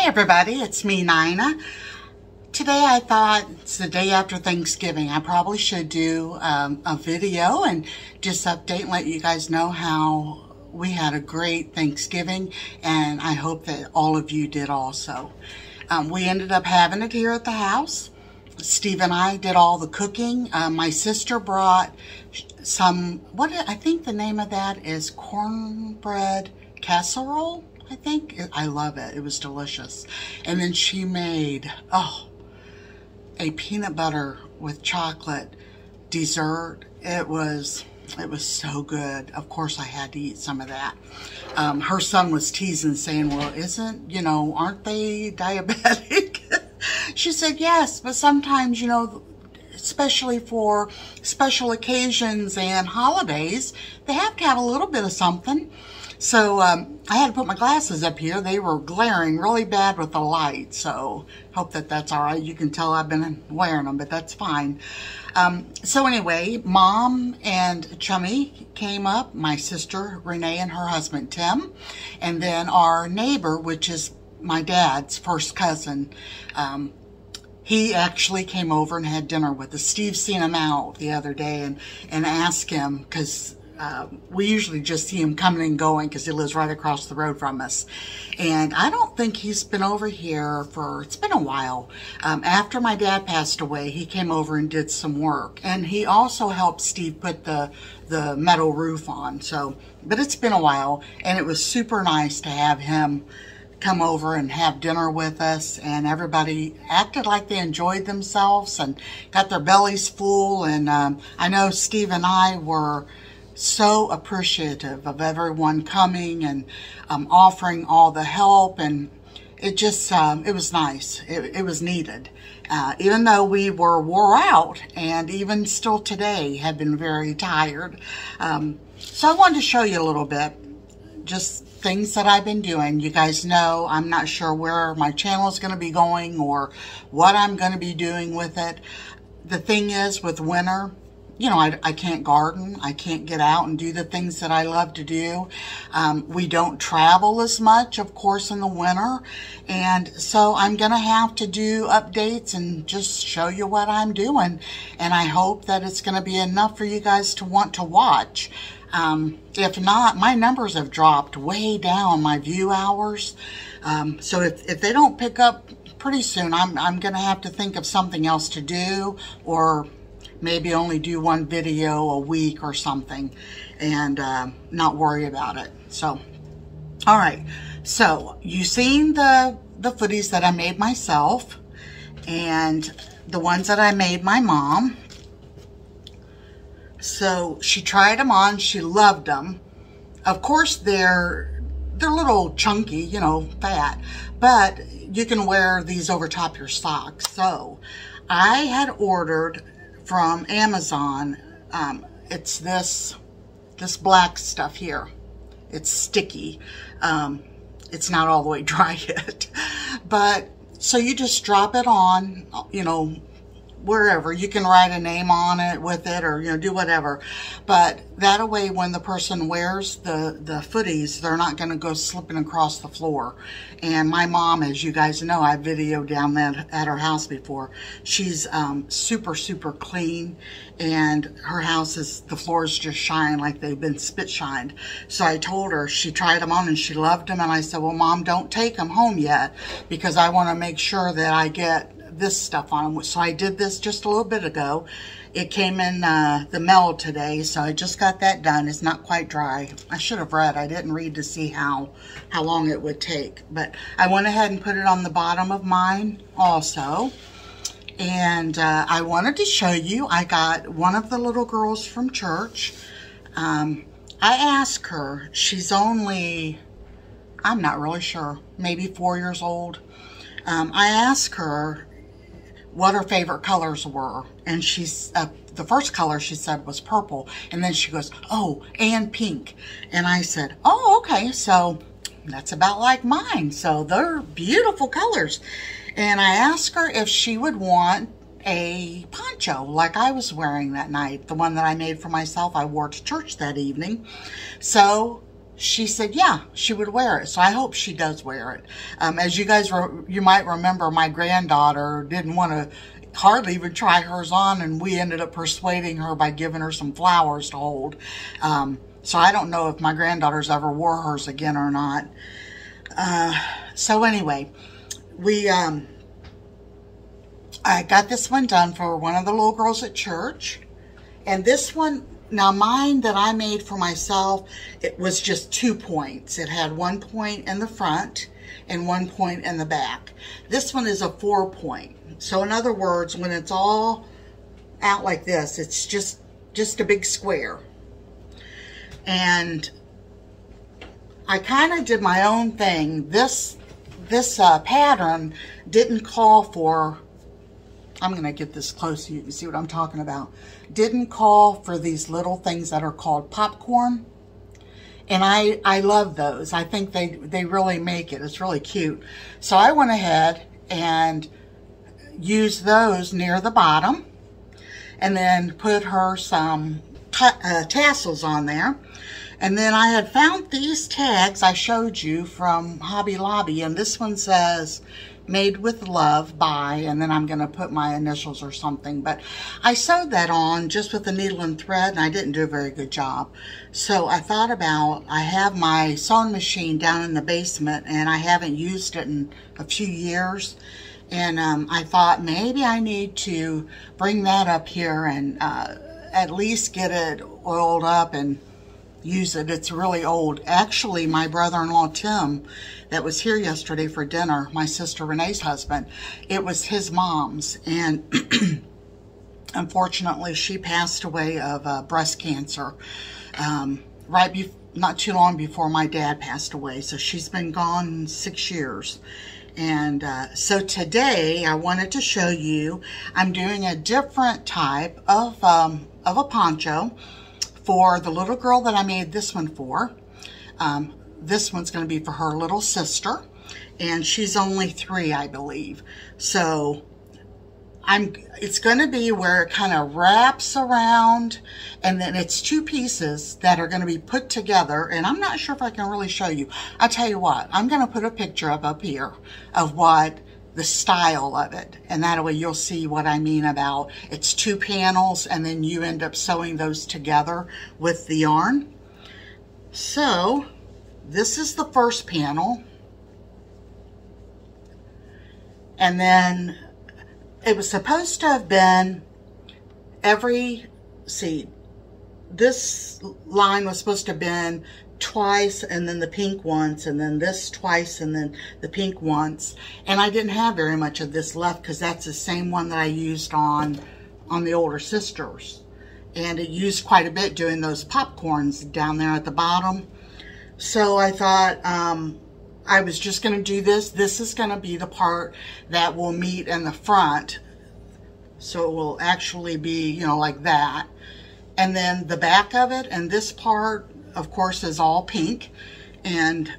Hi everybody, it's me, Nina. Today I thought it's the day after Thanksgiving. I probably should do a video and just update and let you guys know how we had a great Thanksgiving, and I hope that all of you did also. We ended up having it here at the house. Steve and I did all the cooking. My sister brought some, I think the name of that is cornbread casserole. I think. I love it. It was delicious. And then she made, a peanut butter with chocolate dessert. It was so good. Of course, I had to eat some of that. Her son was teasing, saying, well, aren't they diabetic? She said, yes, but sometimes, especially for special occasions and holidays, they have to have a little bit of something. So I had to put my glasses up here. They were glaring really bad with the light, so hope that that's all right. You can tell I've been wearing them, but that's fine. So anyway, Mom and Chummy came up, my sister Renee and her husband Tim, and then our neighbor, which is my dad's first cousin. He actually came over and had dinner with us. Steve seen him out the other day and asked him, because we usually just see him coming and going because he lives right across the road from us. And I don't think he's been over here it's been a while. After my dad passed away, he came over and did some work. And he also helped Steve put the metal roof on. But it's been a while, and it was super nice to have him come over and have dinner with us, and everybody acted like they enjoyed themselves and got their bellies full. And I know Steve and I were so appreciative of everyone coming and offering all the help, and it just it was nice. It was needed, even though we were wore out, and even still today have been very tired. So I wanted to show you a little bit, just things that I've been doing. You guys know I'm not sure where my channel is going to be going or what I'm going to be doing with it. The thing is, with winter, I can't garden. I can't get out and do the things that I love to do. We don't travel as much, of course, in the winter. And so I'm going to have to do updates and just show you what I'm doing. And I hope that it's going to be enough for you guys to want to watch. If not, my numbers have dropped way down, my view hours. So if they don't pick up pretty soon, I'm going to have to think of something else to do, or maybe only do one video a week or something, and not worry about it. So, all right. So you seen the footies that I made myself, and the ones that I made my mom. So she tried them on. She loved them. Of course, they're a little chunky, fat, but you can wear these over top your socks. So I had ordered from Amazon. It's this black stuff here. It's sticky. It's not all the way dry yet, but so you just drop it on, wherever. You can write a name on it with it, or do whatever, but that way when the person wears the footies, they're not going to go slipping across the floor. And my mom, as you guys know, I videoed down that at her house before. She's super clean, and her house the floors just shine like they've been spit shined. So I told her, she tried them on and she loved them, and I said, well, Mom, don't take them home yet, because I want to make sure that I get this stuff on them. So I did this just a little bit ago. It came in the mail today, so I just got that done. It's not quite dry. I should have read. I didn't read to see how long it would take, but I went ahead and put it on the bottom of mine also. And I wanted to show you, I got one of the little girls from church. I asked her, she's only, I'm not really sure, maybe 4 years old. I asked her what her favorite colors were, and she's the first color she said was purple, and then she goes, oh, and pink. And I said, oh, okay, so that's about like mine. So they're beautiful colors. And I asked her if she would want a poncho like I was wearing that night, the one that I made for myself. I wore to church that evening. So she said, yeah, she would wear it. So I hope she does wear it. As you guys, you might remember, my granddaughter didn't want to hardly even try hers on, and we ended up persuading her by giving her some flowers to hold. So I don't know if my granddaughters ever wore hers again or not. So anyway, I got this one done for one of the little girls at church. And this one, now mine that I made for myself, it was just 2 points. It had 1 point in the front and 1 point in the back. This one is a 4 point. So in other words, when it's all out like this, it's just a big square. And I kind of did my own thing. This pattern didn't call for, I'm going to get this close so you can see what I'm talking about. Didn't call for these little things that are called popcorn. And I love those. I think they really make it. It's really cute. So I went ahead and used those near the bottom. And then put her some tassels on there. And then I had found these tags I showed you from Hobby Lobby. And this one says, made with love by, and then I'm going to put my initials or something. But I sewed that on just with the needle and thread, and I didn't do a very good job. So I thought about, I have my sewing machine down in the basement, and I haven't used it in a few years. And I thought maybe I need to bring that up here and at least get it oiled up and use it. It's really old. Actually, my brother-in-law Tim that was here yesterday for dinner, my sister Renee's husband, it was his mom's, and unfortunately she passed away of breast cancer not too long before my dad passed away. So she's been gone 6 years. And so today I wanted to show you, I'm doing a different type of a poncho for the little girl that I made this one for. This one's going to be for her little sister, and she's only 3, I believe. So it's going to be where it kind of wraps around, and then it's 2 pieces that are going to be put together. And I'm not sure if I can really show you. I'll tell you what, I'm going to put a picture up here of what the style of it, and that way you'll see what I mean about it's 2 panels and then you end up sewing those together with the yarn. So this is the first panel, and then it was supposed to have been this line was supposed to have been twice, and then the pink once, and then this twice, and then the pink once. And I didn't have very much of this left because that's the same one that I used on the older sisters. And it used quite a bit doing those popcorns down there at the bottom. So I thought I was just going to do this. This is going to be the part that will meet in the front. So it will actually be, you know, like that. And then the back of it, and this part, of course, is all pink. And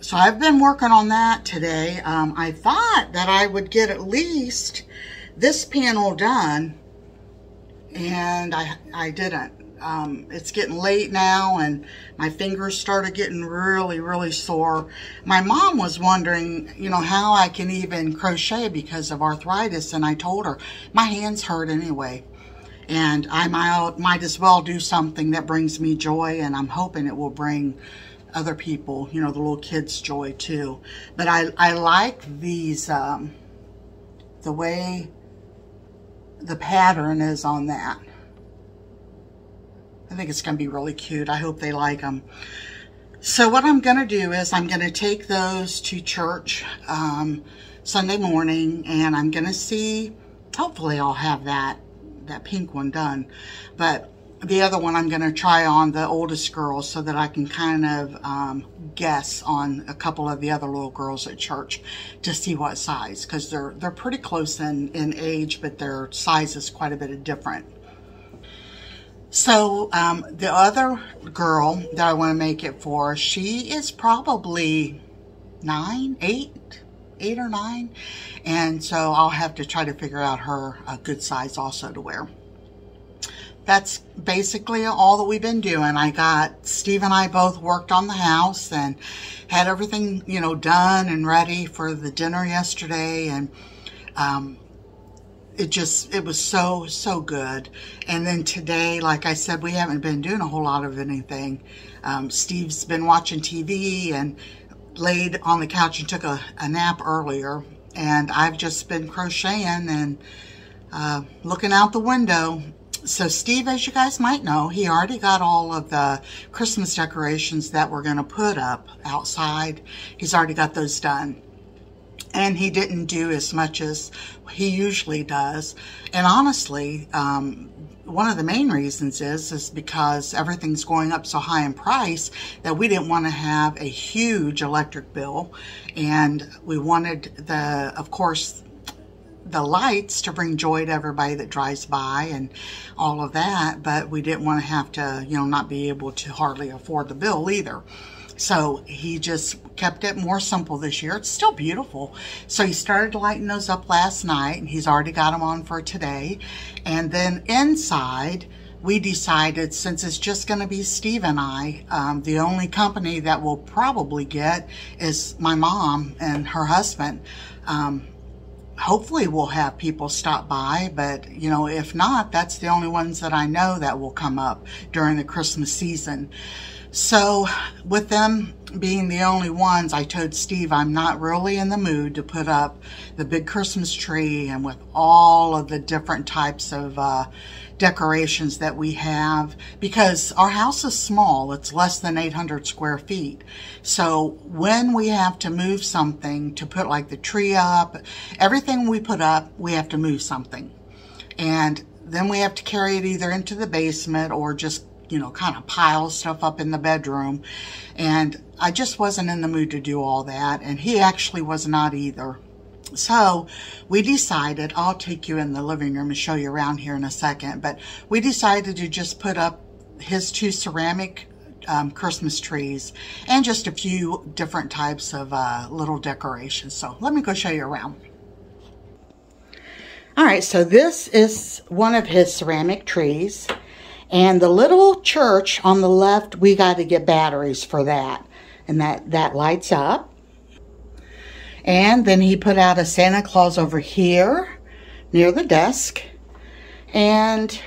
so I've been working on that today. I thought that I would get at least this panel done, and I didn't. It's getting late now, and my fingers started getting really, really sore. My mom was wondering, you know, how I can even crochet because of arthritis, and I told her my hands hurt anyway. And I might as well do something that brings me joy, and I'm hoping it will bring other people, you know, the little kids, joy too. But I like these, the way the pattern is on that. I think it's going to be really cute. I hope they like them. So what I'm going to do is I'm going to take those to church Sunday morning, and I'm going to see, hopefully I'll have that pink one done. But the other one I'm going to try on the oldest girl so that I can kind of guess on a couple of the other little girls at church to see what size, because they're pretty close in age, but their size is quite a bit different. So the other girl that I want to make it for, she is probably 8 or 9, and so I'll have to try to figure out her a good size also to wear. that's basically all that we've been doing. Steve and I both worked on the house and had everything, you know, done and ready for the dinner yesterday. And it was so good. And then today, like I said, we haven't been doing a whole lot of anything. Steve's been watching TV and laid on the couch and took a nap earlier. And I've just been crocheting and looking out the window. So Steve, as you guys might know, he already got all of the Christmas decorations that we're going to put up outside. He's already got those done. And he didn't do as much as he usually does. And honestly, one of the main reasons is because everything's going up so high in price that we didn't want to have a huge electric bill. And we wanted of course, the lights to bring joy to everybody that drives by and all of that, but we didn't want to have to, you know, not be able to hardly afford the bill either. So he just kept it more simple this year. It's still beautiful. So he started lighting those up last night, and he's already got them on for today. And then inside, we decided, since it's just going to be Steve and I, the only company that we'll probably get is my mom and her husband. Hopefully we'll have people stop by, but you know, if not, that's the only ones that I know that will come up during the Christmas season. So with them being the only ones, I told Steve I'm not really in the mood to put up the big Christmas tree and with all of the different types of decorations that we have, because our house is small. It's less than 800 square feet. So when we have to move something to put like the tree up, everything we put up, we have to move something. And then we have to carry it either into the basement or just, you know, kind of pile stuff up in the bedroom. And I just wasn't in the mood to do all that. And he actually was not either. So we decided, I'll take you in the living room and show you around here in a second, but we decided to just put up his 2 ceramic Christmas trees and just a few different types of little decorations. So let me go show you around. All right, so this is one of his ceramic trees. And the little church on the left, we got to get batteries for that. And that lights up. And then he put out a Santa Claus over here near the desk. And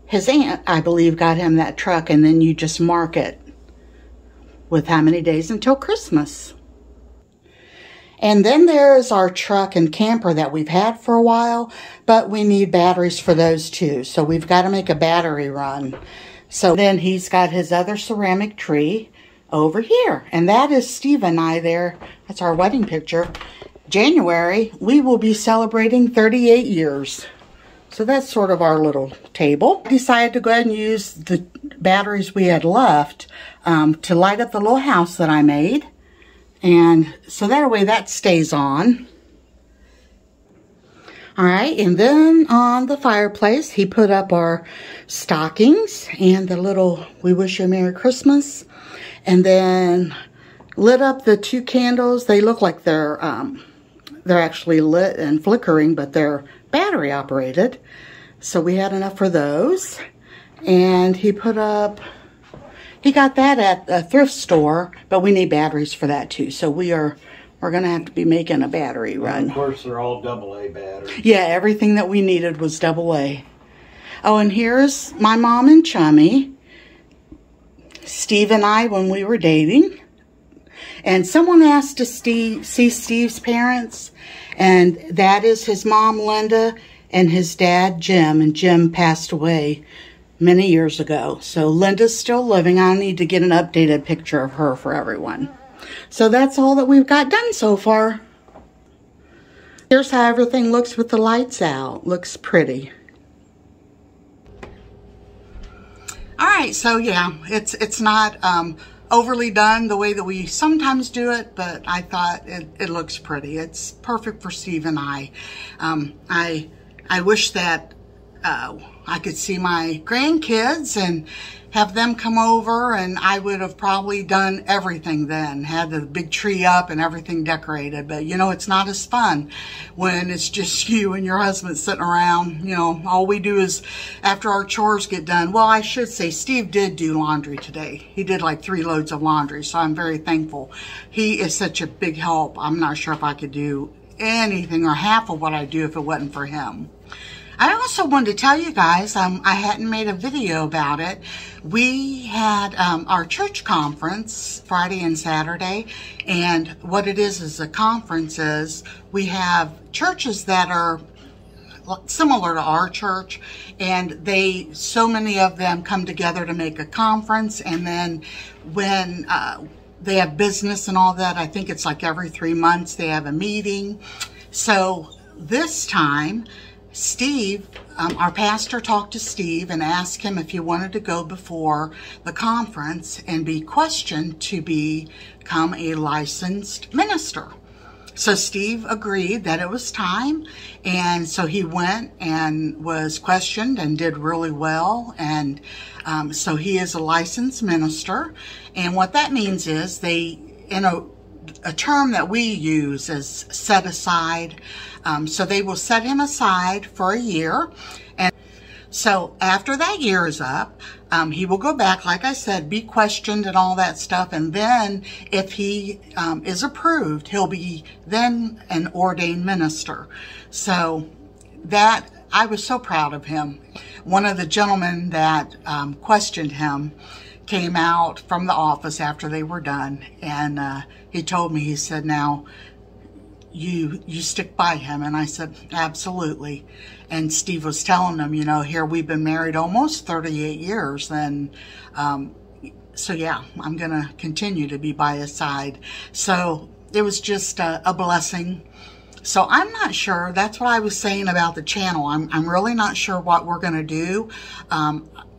his aunt, I believe, got him that truck. And then you just mark it with how many days until Christmas. And then there's our truck and camper that we've had for a while, but we need batteries for those too. So we've got to make a battery run. So then he's got his other ceramic tree over here. And that is Steve and I there. That's our wedding picture. January, we will be celebrating 38 years. So that's sort of our little table. I decided to go ahead and use the batteries we had left to light up the little house that I made. And so that way that stays on. All right, and then on the fireplace, he put up our stockings and the little "We Wish You a Merry Christmas," and then lit up the 2 candles. They look like they're actually lit and flickering, but they're battery operated. So we had enough for those. And he put up, he got that at a thrift store, but we need batteries for that too. So we're going to have to be making a battery run. And of course, they're all AA batteries. Yeah, everything that we needed was AA. Oh, and here's my mom and Chummy, Steve and I when we were dating. And someone asked to see Steve's parents, and that is his mom, Linda, and his dad, Jim. And Jim passed away many years ago. So Linda's still living. I need to get an updated picture of her for everyone. So that's all that we've got done so far. Here's how everything looks with the lights out. Looks pretty. All right, so yeah, it's not overly done the way that we sometimes do it, but I thought it looks pretty. It's perfect for Steve and I. I wish that I could see my grandkids and have them come over, and I would have probably done everything then, had the big tree up and everything decorated. But you know, it's not as fun when it's just you and your husband sitting around. You know, all we do is, after our chores get done, well, I should say Steve did do laundry today. He did like 3 loads of laundry, so I'm very thankful. He is such a big help. I'm not sure if I could do anything or half of what I do if it wasn't for him. I also wanted to tell you guys, I hadn't made a video about it. We had our church conference Friday and Saturday, and what it is a conference is we have churches that are similar to our church, and so many of them come together to make a conference, and then when they have business and all that, I think it's like every 3 months they have a meeting. So this time, Steve, our pastor talked to Steve and asked him if he wanted to go before the conference and be questioned to become a licensed minister. So Steve agreed that it was time, and so he went and was questioned and did really well, and so he is a licensed minister. And what that means is a term that we use is set aside. So they will set him aside for a year. And so after that year is up, he will go back, like I said, be questioned and all that stuff. And then if he is approved, he'll be then an ordained minister. So that, I was so proud of him. One of the gentlemen that questioned him came out from the office after they were done, and he told me, he said, now you stick by him. And I said, absolutely. And Steve was telling him, you know, here we've been married almost 38 years, and so yeah, I'm gonna continue to be by his side. So it was just a blessing. So I'm not sure, that's what I was saying about the channel. I'm really not sure what we're gonna do.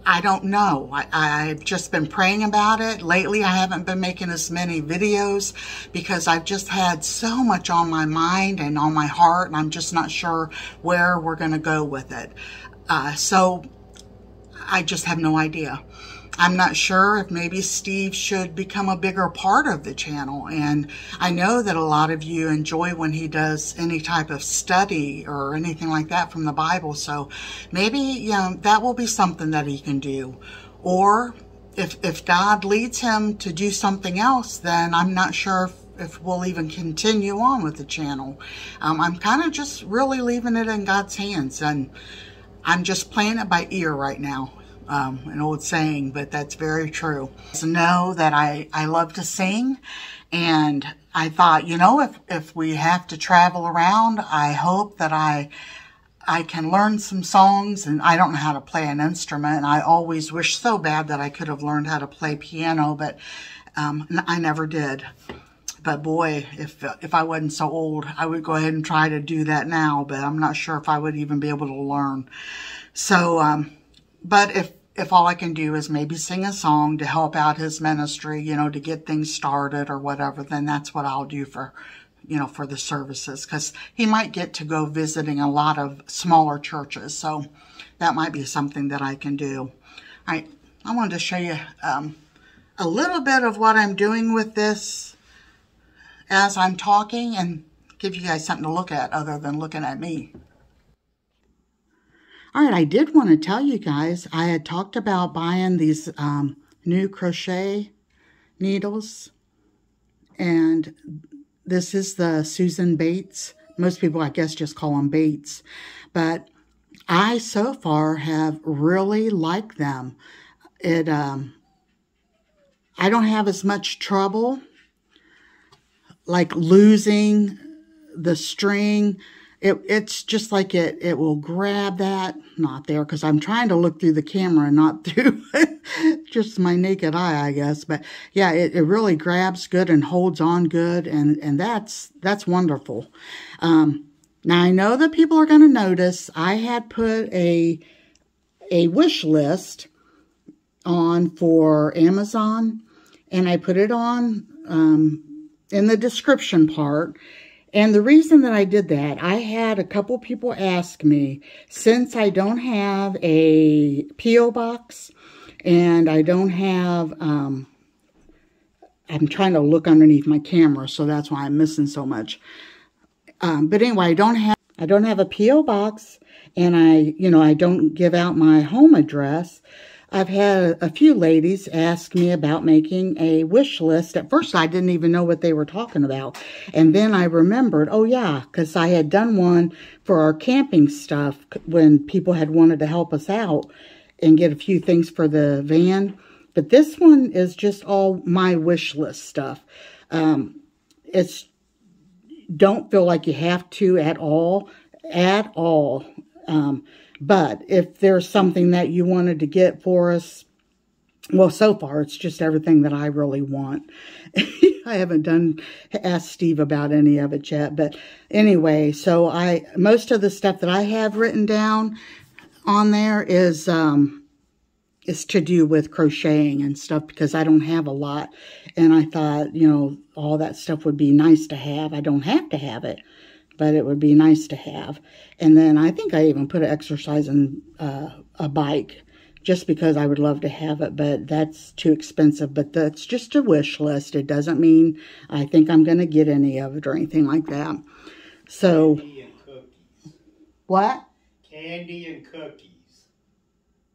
I don't know. I've just been praying about it. Lately, I haven't been making as many videos because I've just had so much on my mind and on my heart, and I'm just not sure where we're going to go with it. So I just have no idea. I'm not sure if maybe Steve should become a bigger part of the channel. And I know that a lot of you enjoy when he does any type of study or anything like that from the Bible. So maybe, you know, that will be something that he can do. Or if God leads him to do something else, then I'm not sure if we'll even continue on with the channel. I'm kind of just really leaving it in God's hands, and I'm just playing it by ear right now. An old saying, but that's very true. So know that I love to sing, and I thought, you know, if we have to travel around, I hope that I can learn some songs. And I don't know how to play an instrument. I always wish so bad that I could have learned how to play piano, but I never did. But boy, if I wasn't so old, I would go ahead and try to do that now, but I'm not sure if I would even be able to learn. So, but if all I can do is maybe sing a song to help out his ministry, you know, to get things started or whatever, then that's what I'll do for, you know, for the services, because he might get to go visiting a lot of smaller churches. So that might be something that I can do. All right, I wanted to show you a little bit of what I'm doing with this as I'm talking, and give you guys something to look at other than looking at me. All right, I did want to tell you guys, I had talked about buying these new crochet needles, and this is the Susan Bates. Most people, I guess, just call them Bates, but I so far have really liked them. I don't have as much trouble like losing the string. It's just like it will grab that, not there, because I'm trying to look through the camera and not through just my naked eye, I guess. But yeah, it really grabs good and holds on good, and that's wonderful. Now I know that people are going to notice I had put a wish list on for Amazon, and I put it on in the description part. And the reason that I did that, I had a couple people ask me, since I don't have a P.O. box and I don't have, I'm trying to look underneath my camera, so that's why I'm missing so much. But anyway, I don't have a P.O. box, and I don't give out my home address. I've had a few ladies ask me about making a wish list. At first, I didn't even know what they were talking about. And then I remembered, oh yeah, because I had done one for our camping stuff when people had wanted to help us out and get a few things for the van. But this one is just all my wish list stuff. It's don't feel like you have to at all. But if there's something that you wanted to get for us, well, so far, it's just everything that I really want. I haven't asked Steve about any of it yet. But anyway, so most of the stuff that I have written down on there is to do with crocheting and stuff, because I don't have a lot. And I thought, all that stuff would be nice to have. I don't have to have it, but it would be nice to have. And then I think I even put an exercise in a bike, just because I would love to have it, but that's too expensive. But that's just a wish list. It doesn't mean I think I'm going to get any of it or anything like that. So, Candy and cookies. What? Candy and cookies.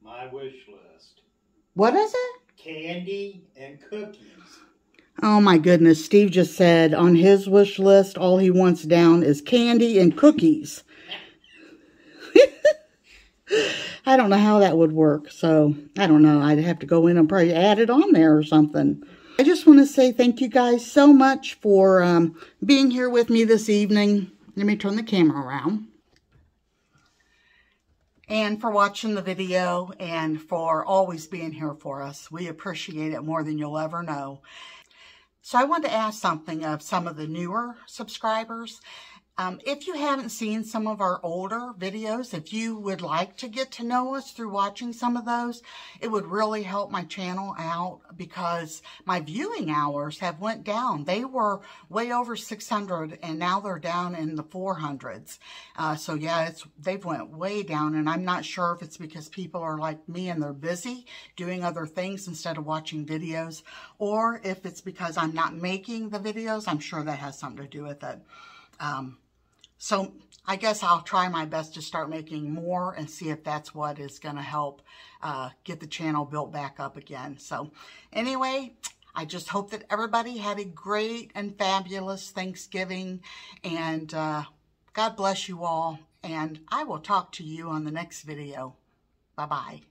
My wish list. What is it? Candy and cookies. Oh my goodness, Steve just said on his wish list, all he wants down is candy and cookies. I don't know how that would work, so I don't know. I'd have to go in and probably add it on there or something. I just want to say thank you guys so much for being here with me this evening. Let me turn the camera around. And for watching the video and for always being here for us. We appreciate it more than you'll ever know. So I wanted to ask something of some of the newer subscribers. If you haven't seen some of our older videos, if you would like to get to know us through watching some of those, it would really help my channel out, because my viewing hours have went down. They were way over 600 and now they're down in the 400s. So yeah, they've went way down, and I'm not sure if it's because people are like me and they're busy doing other things instead of watching videos, or if it's because I'm not making the videos. I'm sure that has something to do with it. So I guess I'll try my best to start making more and see if that's what is going to help get the channel built back up again. So anyway, I just hope that everybody had a great and fabulous Thanksgiving, and God bless you all, and I will talk to you on the next video. Bye-bye.